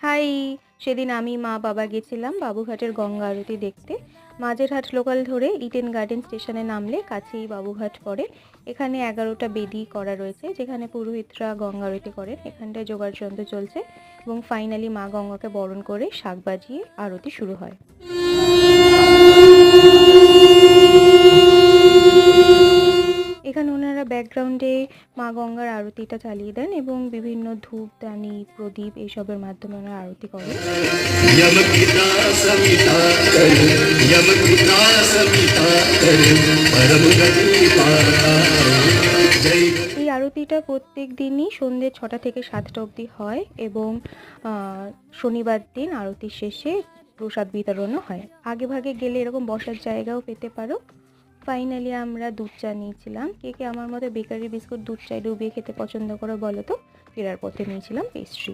High! সেদিন আমি, মা, বাবা গেছিলাম বাবুঘাটের গঙ্গা আরতি দেখতে। মাঝেরহাট লোকাল ধরে ইডেন গার্ডেন স্টেশনে নামলে কাছেই বাবুঘাট পড়ে। এখানে ১১টা বেদি করা রয়েছে যেখানে পুরোহিতরা গঙ্গা আরতি করেন। এখানটায় যোগাড়যন্ত্র চলছে এবং ফাইনালি মা গঙ্গাকে বরণ করে শাঁখ বাজিয়ে আরতি শুরু হয়। এখানে ওনারা ব্যাকগ্রাউন্ডে মা গঙ্গার আরতিটা চালিয়ে দেন এবং বিভিন্ন ধূপদানি, প্রদীপ এইসবের মাধ্যমে ওনারা আরতি করেন। এই আরতিটা প্রত্যেক দিনই সন্ধ্যে ৬টা থেকে ৭টা অবধি হয় এবং শনিবার দিন আরতির শেষে প্রসাদ বিতরণও হয়। আগে ভাগে গেলে এরকম বসার জায়গাও পেতে পারো। ফাইনালি আমরা দুধ চা নিয়েছিলাম। কে কে আমার মতো বেকারি বিস্কুট দুধ চায় ডুবিয়ে খেতে পছন্দ করো বলো তো? ফেরার পথে নিয়েছিলাম পেস্ট্রি।